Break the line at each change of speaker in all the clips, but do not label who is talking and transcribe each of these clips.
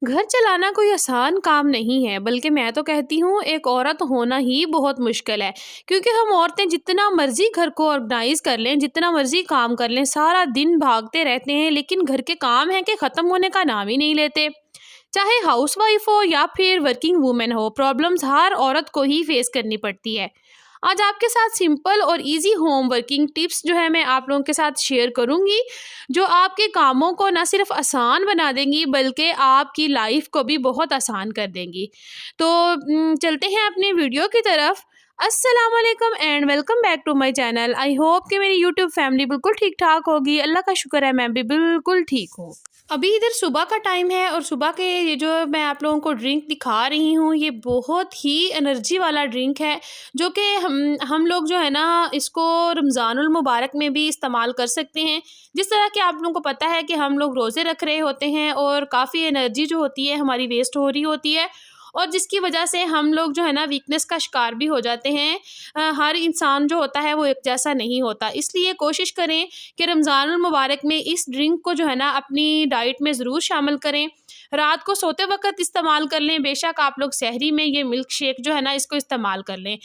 घर चलाना कोई आसान काम नहीं है, बल्कि मैं तो कहती हूँ एक औरत होना ही बहुत मुश्किल है। क्योंकि हम औरतें जितना मर्ज़ी घर को ऑर्गेनाइज़ कर लें, जितना मर्ज़ी काम कर लें, सारा दिन भागते रहते हैं, लेकिन घर के काम हैं कि ख़त्म होने का नाम ही नहीं लेते। चाहे हाउसवाइफ हो या फिर वर्किंग वूमेन हो, प्रॉब्लम्स हर औरत को ही फेस करनी पड़ती है। आज आपके साथ सिंपल और इजी होम वर्किंग टिप्स जो है मैं आप लोगों के साथ शेयर करूंगी, जो आपके कामों को ना सिर्फ आसान बना देंगी बल्कि आपकी लाइफ को भी बहुत आसान कर देंगी। तो चलते हैं अपनी वीडियो की तरफ। अस्सलाम वालेकुम and welcome back to my channel. I hope कि मेरी यूट्यूब फैमिली बिल्कुल ठीक ठाक होगी। अल्लाह का शुक्र है, मैं भी बिल्कुल ठीक हूँ। अभी इधर सुबह का टाइम है और सुबह के ये जो मैं आप लोगों को ड्रिंक दिखा रही हूँ, ये बहुत ही एनर्जी वाला ड्रिंक है, जो कि हम लोग जो है ना इसको रमज़ानुल मुबारक में भी इस्तेमाल कर सकते हैं। जिस तरह कि आप लोगों को पता है कि हम लोग रोज़े रख रहे होते हैं और काफ़ी एनर्जी जो होती है हमारी वेस्ट हो रही होती है, और जिसकी वजह से हम लोग जो है ना वीकनेस का शिकार भी हो जाते हैं। हर इंसान जो होता है वो एक जैसा नहीं होता, इसलिए कोशिश करें कि रमज़ानुल मुबारक में इस ड्रिंक को जो है ना अपनी डाइट में ज़रूर शामिल करें। रात को सोते वक़्त इस्तेमाल कर लें, बेशक आप लोग सहरी में ये मिल्क शेक जो है ना इसको इस्तेमाल कर लें।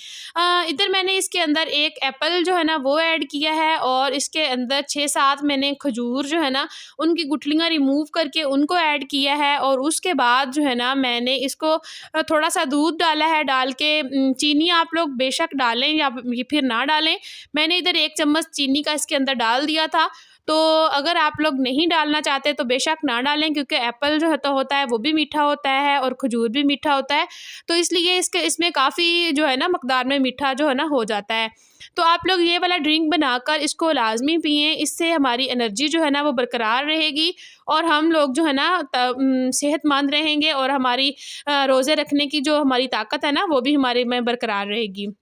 इधर मैंने इसके अंदर एक एप्पल जो है ना वो ऐड किया है, और इसके अंदर 6-7 मैंने खजूर जो है ना उनकी गुठलियाँ रिमूव करके उनको ऐड किया है, और उसके बाद जो है ना मैंने इसको थोड़ा-सा दूध डाला है, डाल के चीनी आप लोग बेशक डालें या फिर ना डालें। मैंने इधर 1 चम्मच चीनी का इसके अंदर डाल दिया था। तो अगर आप लोग नहीं डालना चाहते तो बेशक ना डालें, क्योंकि एप्पल जो है तो होता है वो भी मीठा होता है और खजूर भी मीठा होता है। तो इसलिए इसमें काफ़ी जो है ना मकदार में मीठा जो है ना हो जाता है। तो आप लोग ये वाला ड्रिंक बनाकर इसको लाज़मी पिएँ, इससे हमारी एनर्जी जो है ना वो बरकरार रहेगी, और हम लोग जो है ना सेहतमंद रहेंगे, और हमारी रोज़े रखने की जो हमारी ताकत है ना वो भी हमारे में बरकरार रहेगी।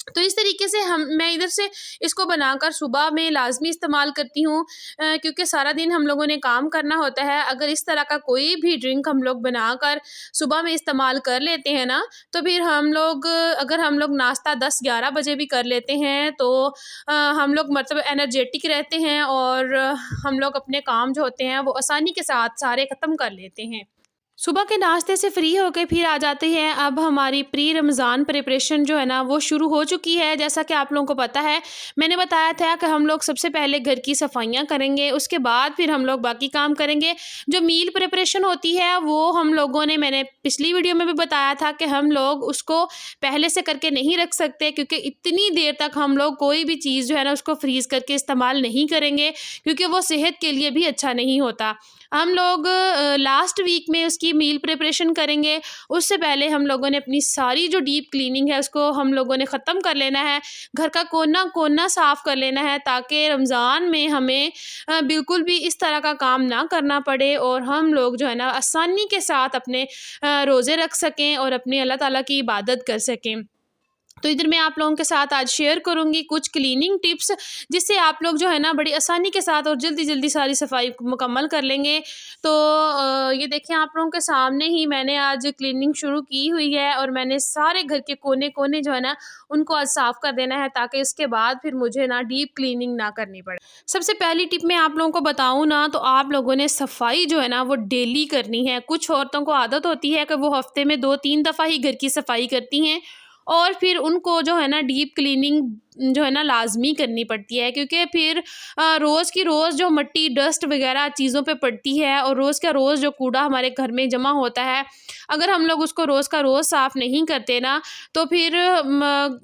तो इस तरीके से मैं इधर से इसको बनाकर सुबह में लाज़मी इस्तेमाल करती हूँ, क्योंकि सारा दिन हम लोगों ने काम करना होता है। अगर इस तरह का कोई भी ड्रिंक हम लोग बनाकर सुबह में इस्तेमाल कर लेते हैं ना, तो फिर अगर हम लोग नाश्ता 10-11 बजे भी कर लेते हैं तो हम लोग मतलब एनर्जेटिक रहते हैं, और हम लोग अपने काम जो होते हैं वो आसानी के साथ सारे ख़त्म कर लेते हैं। सुबह के नाश्ते से फ्री होके फिर आ जाते हैं। अब हमारी प्री रमज़ान प्रिपरेशन जो है ना वो शुरू हो चुकी है। जैसा कि आप लोगों को पता है, मैंने बताया था कि हम लोग सबसे पहले घर की सफाइयाँ करेंगे, उसके बाद फिर हम लोग बाकी काम करेंगे। जो मील प्रिपरेशन होती है वो हम लोगों ने, मैंने पिछली वीडियो में भी बताया था कि हम लोग उसको पहले से करके नहीं रख सकते, क्योंकि इतनी देर तक हम लोग कोई भी चीज़ जो है ना उसको फ्रीज़ करके इस्तेमाल नहीं करेंगे, क्योंकि वो सेहत के लिए भी अच्छा नहीं होता। हम लोग लास्ट वीक में उसकी मील प्रिपरेशन करेंगे। उससे पहले हम लोगों ने अपनी सारी जो डीप क्लीनिंग है उसको हम लोगों ने ख़त्म कर लेना है। घर का कोना-कोना साफ़ कर लेना है, ताकि रमज़ान में हमें बिल्कुल भी इस तरह का काम ना करना पड़े, और हम लोग जो है ना आसानी के साथ अपने रोज़े रख सकें और अपनी अल्लाह ताला की इबादत कर सकें। तो इधर मैं आप लोगों के साथ आज शेयर करूँगी कुछ क्लीनिंग टिप्स, जिससे आप लोग जो है ना बड़ी आसानी के साथ और जल्दी-जल्दी सारी सफाई मुकम्मल कर लेंगे। तो ये देखिए आप लोगों के सामने ही मैंने आज क्लीनिंग शुरू की हुई है, और मैंने सारे घर के कोने-कोने जो है ना उनको आज साफ़ कर देना है, ताकि इसके बाद फिर मुझे ना डीप क्लीनिंग ना करनी पड़े। सबसे पहली टिप मैं आप लोगों को बताऊँ ना, तो आप लोगों ने सफाई जो है ना वो डेली करनी है। कुछ औरतों को आदत होती है कि वो हफ़्ते में 2-3 दफ़ा ही घर की सफाई करती हैं, और फिर उनको जो है ना डीप क्लीनिंग जो है ना लाज़मी करनी पड़ती है, क्योंकि फिर रोज़ की रोज़ जो मिट्टी, डस्ट वग़ैरह चीज़ों पे पड़ती है, और रोज़ का रोज़ जो कूड़ा हमारे घर में जमा होता है, अगर हम लोग उसको रोज़ का रोज़ साफ़ नहीं करते ना, तो फिर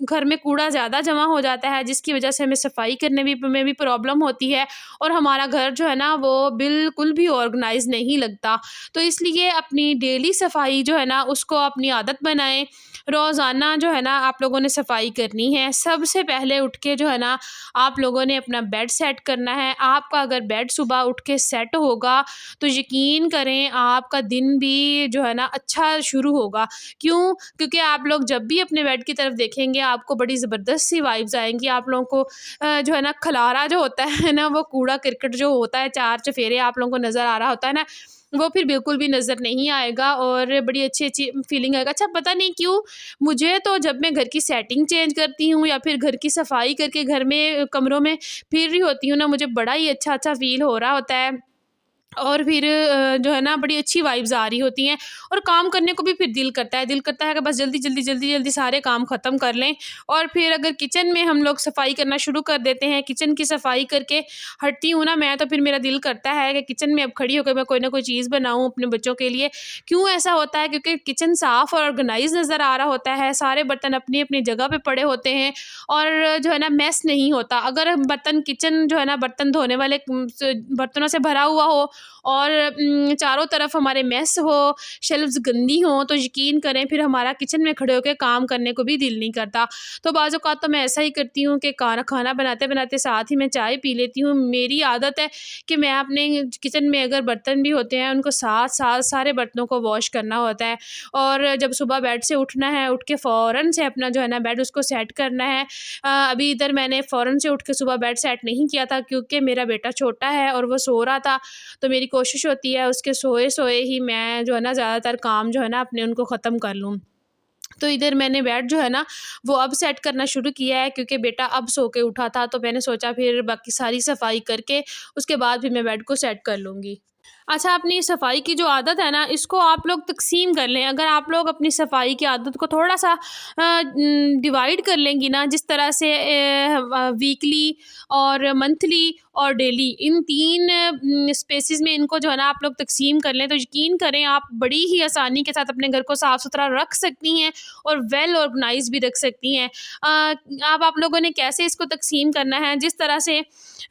घर में कूड़ा ज़्यादा जमा हो जाता है, जिसकी वजह से हमें सफाई करने में भी प्रॉब्लम होती है, और हमारा घर जो है ना वो बिल्कुल भी ऑर्गेनाइज़ नहीं लगता। तो इसलिए अपनी डेली सफाई जो है ना उसको अपनी आदत बनाएँ। रोज़ाना जो है ना आप लोगों ने सफाई करनी है। सबसे पहले उठ के जो है ना आप लोगों ने अपना बेड सेट करना है। आपका अगर बेड सुबह उठ के सेट होगा तो यकीन करें आपका दिन भी जो है ना अच्छा शुरू होगा। क्यों? क्योंकि आप लोग जब भी अपने बेड की तरफ देखेंगे आपको बड़ी ज़बरदस्त सी वाइब्स आएँगी। आप लोगों को जो है ना खलारा जो होता है ना, वो कूड़ा करकट जो होता है, चार चफेरे आप लोगों को नज़र आ रहा होता है ना, वो फिर बिल्कुल भी नज़र नहीं आएगा, और बड़ी अच्छी-अच्छी फीलिंग आएगा। अच्छा, पता नहीं क्यों मुझे तो जब मैं घर की सेटिंग चेंज करती हूँ या फिर घर की सफाई करके घर में कमरों में फिर रही होती हूँ ना, मुझे बड़ा ही अच्छा-अच्छा फ़ील हो रहा होता है। और फिर जो है ना बड़ी अच्छी वाइब्स आ रही होती हैं और काम करने को भी फिर दिल करता है कि बस जल्दी सारे काम ख़त्म कर लें। और फिर अगर किचन में हम लोग सफाई करना शुरू कर देते हैं, किचन की सफाई करके हटती हूँ ना मैं, तो फिर मेरा दिल करता है कि किचन में अब खड़ी होकर मैं कोई ना कोई चीज़ बनाऊँ अपने बच्चों के लिए। क्यों ऐसा होता है? क्योंकि किचन साफ़ और ऑर्गेनाइज़ नज़र आ रहा होता है, सारे बर्तन अपनी-अपनी जगह पे पड़े होते हैं और जो है ना मैस नहीं होता। अगर बर्तन किचन जो है ना बर्तन धोने वाले बर्तनों से भरा हुआ हो और चारों तरफ हमारे मेस हो, शेल्व्स गंदी हों, तो यकीन करें फिर हमारा किचन में खड़े होके काम करने को भी दिल नहीं करता। तो बाज़ औक़ात तो मैं ऐसा ही करती हूँ कि खाना बनाते-बनाते साथ ही मैं चाय पी लेती हूँ। मेरी आदत है कि मैं अपने किचन में अगर बर्तन भी होते हैं, उनको साथ-साथ सारे बर्तनों को वॉश करना होता है। और जब सुबह बेड से उठना है, उठ के फ़ौरन से अपना जो है ना बेड उसको सेट करना है। अभी इधर मैंने फ़ौरन से उठ के सुबह बेड सेट नहीं किया था क्योंकि मेरा बेटा छोटा है और वो सो रहा था। तो मेरी कोशिश होती है उसके सोए-सोए ही मैं जो है ना ज़्यादातर काम जो है ना अपने उनको ख़त्म कर लूँ। तो इधर मैंने बेड जो है ना वो अब सेट करना शुरू किया है क्योंकि बेटा अब सो के उठा था, तो मैंने सोचा फिर बाकी सारी सफाई करके उसके बाद फिर मैं बेड को सेट कर लूँगी। अच्छा, अपनी सफाई की जो आदत है ना इसको आप लोग तक़सीम कर लें। अगर आप लोग अपनी सफाई की आदत को थोड़ा-सा डिवाइड कर लेंगी ना, जिस तरह से वीकली और मंथली और डेली इन 3 स्पेसेस में इनको जो है ना आप लोग तक़सीम कर लें, तो यकीन करें आप बड़ी ही आसानी के साथ अपने घर को साफ़-सुथरा रख सकती हैं और वेल ऑर्गनाइज़ भी रख सकती हैं। अब आप लोगों ने कैसे इसको तक़सीम करना है, जिस तरह से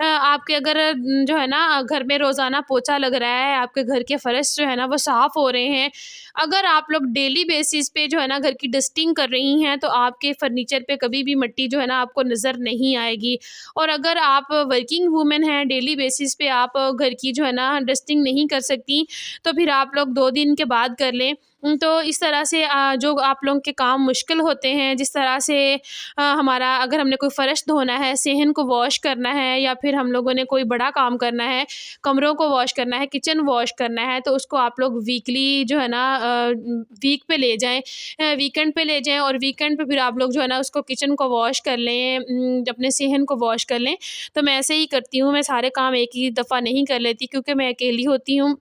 आपके अगर जो है ना घर में रोज़ाना पोछा लग रहा है, आपके घर के फ़र्श जो है ना वो साफ़ हो रहे हैं। अगर आप लोग डेली बेसिस पे जो है ना घर की डस्टिंग कर रही हैं, तो आपके फर्नीचर पे कभी भी मिट्टी जो है ना आपको नज़र नहीं आएगी। और अगर आप वर्किंग वूमेन हैं, डेली बेसिस पे आप घर की जो है ना डस्टिंग नहीं कर सकती, तो फिर आप लोग 2 दिन के बाद कर लें। तो इस तरह से जो आप लोगों के काम मुश्किल होते हैं, जिस तरह से हमारा अगर हमने कोई फ़र्श धोना है, सेहन को वॉश करना है या फिर हम लोगों ने कोई बड़ा काम करना है, कमरों को वॉश करना है, किचन वॉश करना है, तो उसको आप लोग वीकली जो है ना वीक पे ले जाएँ, वीकेंड पे ले जाएँ और वीकेंड पे फिर आप लोग जो है ना उसको किचन को वॉश कर लें, अपने सेहन को वॉश कर लें। तो मैं ऐसे ही करती हूँ, मैं सारे काम एक ही दफ़ा नहीं कर लेती क्योंकि मैं अकेली होती हूँ।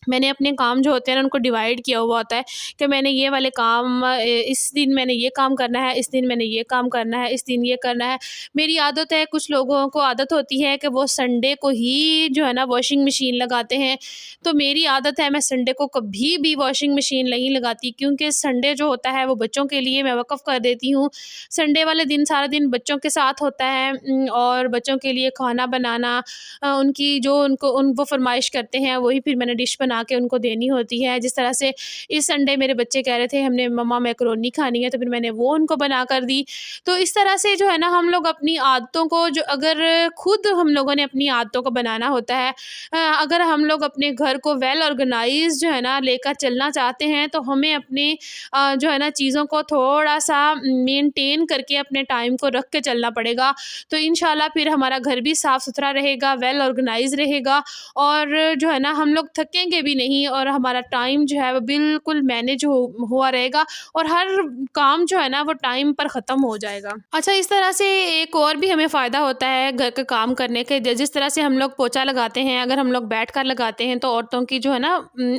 मैंने अपने काम जो होते हैं ना उनको डिवाइड किया हुआ होता है कि मैंने ये वाले काम इस दिन मैंने ये काम करना है, इस दिन मैंने ये काम करना है, इस दिन ये करना है। मेरी आदत है, कुछ लोगों को आदत होती है कि वो संडे को ही जो है ना वॉशिंग मशीन लगाते हैं। तो मेरी आदत है मैं संडे को कभी भी वॉशिंग मशीन नहीं लगाती क्योंकि संडे जो होता है वो बच्चों के लिए मैं वक़्फ़ कर देती हूँ। संडे वाले दिन सारा दिन बच्चों के साथ होता है और बच्चों के लिए खाना बनाना, उनकी जो उनको वो फ़रमाइश करते हैं वही फिर मैंने डिश बना के उनको देनी होती है। जिस तरह से इस संडे मेरे बच्चे कह रहे थे हमने मम्मा मैकरोनी खानी है, तो फिर मैंने वो उनको बना कर दी। तो इस तरह से जो है ना हम लोग अपनी आदतों को जो अगर खुद हम लोगों ने अपनी आदतों को बनाना होता है, अगर हम लोग अपने घर को वेल ऑर्गेनाइज़ जो है ना लेकर चलना चाहते हैं, तो हमें अपने जो है ना चीज़ों को थोड़ा-सा मेंटेन करके अपने टाइम को रख के चलना पड़ेगा। तो इंशाल्लाह फिर हमारा घर भी साफ़-सुथरा रहेगा, वेल ऑर्गेनाइज़ रहेगा और जो है ना हम लोग थकेंगे भी नहीं और हमारा टाइम जो है वो बिल्कुल मैनेज हुआ रहेगा और हर काम जो है ना वो टाइम पर ख़त्म हो जाएगा। अच्छा, इस तरह से एक और भी हमें फ़ायदा होता है घर का काम करने के, जिस तरह से हम लोग पोछा लगाते हैं, अगर हम लोग बैठकर लगाते हैं तो औरतों की जो है ना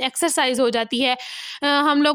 एक्सरसाइज़ हो जाती है। हम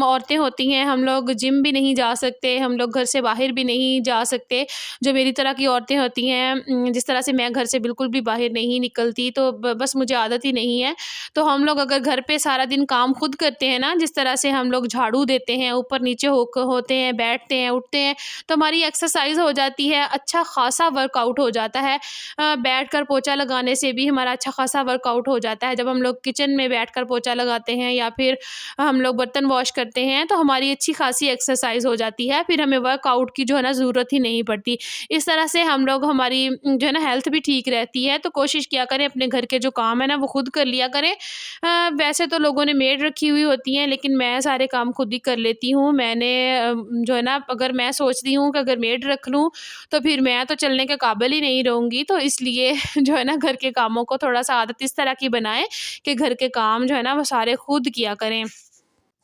औरतें होती हैं, हम लोग जिम भी नहीं जा सकते, हम लोग घर से बाहर भी नहीं जा सकते। जो मेरी तरह की औरतें होती हैं, जिस तरह से मैं घर से बिल्कुल भी बाहर नहीं निकलती, तो बस मुझे आदत ही नहीं है। तो हम लोग अगर घर पे सारा दिन काम खुद करते हैं ना, जिस तरह से हम लोग झाड़ू देते हैं, ऊपर-नीचे होते हैं, बैठते हैं, उठते हैं, तो हमारी एक्सरसाइज़ हो जाती है, अच्छा ख़ासा वर्कआउट हो जाता है। बैठकर पोछा लगाने से भी हमारा अच्छा ख़ासा वर्कआउट हो जाता है। जब हम लोग किचन में बैठकर पोछा लगाते हैं या फिर हम लोग बर्तन वॉश करते हैं, तो हमारी अच्छी ख़ासी एक्सरसाइज़ हो जाती है, फिर हमें वर्कआउट की जो है ना ज़रूरत ही नहीं पड़ती। इस तरह से हम लोग हमारी जो है ना हेल्थ भी ठीक रहती है, तो कोशिश किया करें अपने घर के जो काम है ना वो खुद कर लिया करें। वैसे तो लोगों ने मेड रखी हुई होती हैं, लेकिन मैं सारे काम खुद ही कर लेती हूँ। मैंने जो है ना अगर मैं सोचती हूँ कि अगर मेड रख लूँ तो फिर मैं तो चलने के काबिल ही नहीं रहूँगी, तो इसलिए जो है ना घर के कामों को थोड़ा-सा आदत इस तरह की बनाएँ कि घर के काम जो है ना वो सारे खुद किया करें।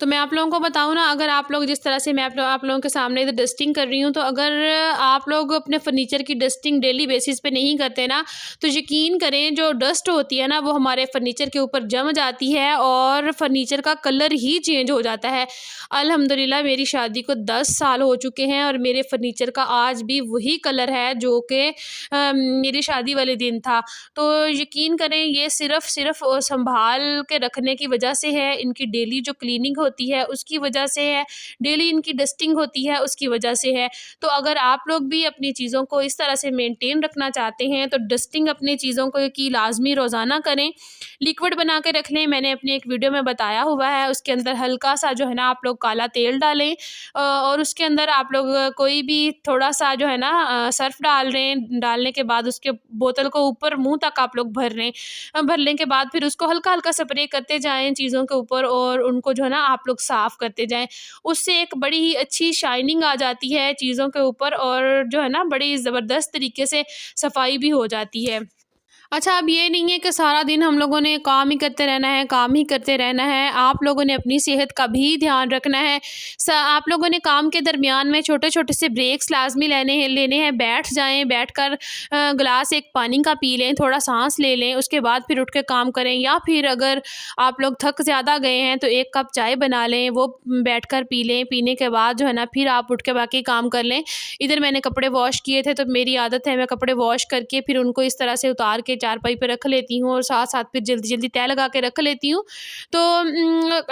तो मैं आप लोगों को बताऊँ ना, अगर आप लोग जिस तरह से मैं आप लोगों के सामने इधर डस्टिंग कर रही हूँ, तो अगर आप लोग अपने फर्नीचर की डस्टिंग डेली बेसिस पे नहीं करते ना, तो यकीन करें जो डस्ट होती है ना वो हमारे फर्नीचर के ऊपर जम जाती है और फर्नीचर का कलर ही चेंज हो जाता है। अल्हम्दुलिल्लाह मेरी शादी को 10 साल हो चुके हैं और मेरे फर्नीचर का आज भी वही कलर है जो कि मेरी शादी वाले दिन था। तो यकीन करें ये सिर्फ़ सँभाल के रखने की वजह से है, इनकी डेली जो क्लीनिंग होती है उसकी वजह से है, डेली इनकी डस्टिंग होती है उसकी वजह से है। तो अगर आप लोग भी अपनी चीज़ों को इस तरह से मेंटेन रखना चाहते हैं तो डस्टिंग अपनी चीज़ों को की लाज़मी रोज़ाना करें। लिक्विड बना के रख लें, मैंने अपनी एक वीडियो में बताया हुआ है, उसके अंदर हल्का-सा जो है ना आप लोग काला तेल डालें और उसके अंदर आप लोग कोई भी थोड़ा-सा जो है ना सर्फ़ डाल रहे हैं, डालने के बाद उसके बोतल को ऊपर मुँह तक आप लोग भर लें। भरने के बाद फिर उसको हल्का-हल्का स्प्रे करते जाएँ चीज़ों के ऊपर और उनको जो है ना आप लोग साफ़ करते जाएँ। उससे एक बड़ी ही अच्छी शाइनिंग आ जाती है चीज़ों के ऊपर और जो है ना बड़ी ज़बरदस्त तरीके से सफाई भी हो जाती है। अच्छा, अब ये नहीं है कि सारा दिन हम लोगों ने काम ही करते रहना है, काम ही करते रहना है। आप लोगों ने अपनी सेहत का भी ध्यान रखना है। आप लोगों ने काम के दरमियान में छोटे-छोटे से ब्रेक्स लाज़मी लेने हैं। बैठ जाएँ, बैठकर ग्लास एक पानी का पी लें, थोड़ा साँस ले लें, उसके बाद फिर उठ के काम करें या फिर अगर आप लोग थक ज़्यादा गए हैं तो 1 कप चाय बना लें, वो बैठकर पी लें। पीने के बाद जो है ना फिर आप उठ के बाकी काम कर लें। इधर मैंने कपड़े वॉश किए थे तो मेरी आदत है मैं कपड़े वॉश करके फिर उनको इस तरह से उतार के चारपाई पे रख लेती हूँ और साथ-साथ फिर जल्दी-जल्दी तह लगा के रख लेती हूँ। तो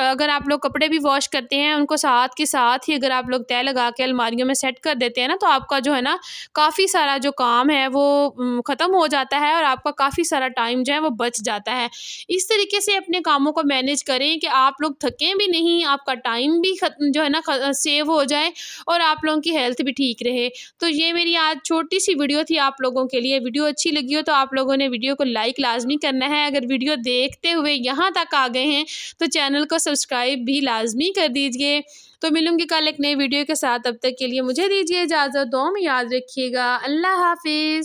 अगर आप लोग कपड़े भी वॉश करते हैं उनको साथ के साथ ही अगर आप लोग तह लगा के अलमारियों में सेट कर देते हैं ना तो आपका जो है ना काफ़ी सारा जो काम है वो ख़त्म हो जाता है और आपका काफ़ी सारा टाइम जो है वो बच जाता है। इस तरीके से अपने कामों को मैनेज करें कि आप लोग थकें भी नहीं, आपका टाइम भी जो है ना सेव हो जाए और आप लोगों की हेल्थ भी ठीक रहे। तो ये मेरी आज छोटी-सी वीडियो थी आप लोगों के लिए। वीडियो अच्छी लगी हो तो आप लोगों ने वीडियो को लाइक लाज़मी करना है। अगर वीडियो देखते हुए यहाँ तक आ गए हैं तो चैनल को सब्सक्राइब भी लाज़मी कर दीजिए। तो मिलूँगी कल एक नई वीडियो के साथ, तब तक के लिए मुझे दीजिए इजाज़त। दुआ में याद रखिएगा। अल्लाह हाफ़िज़।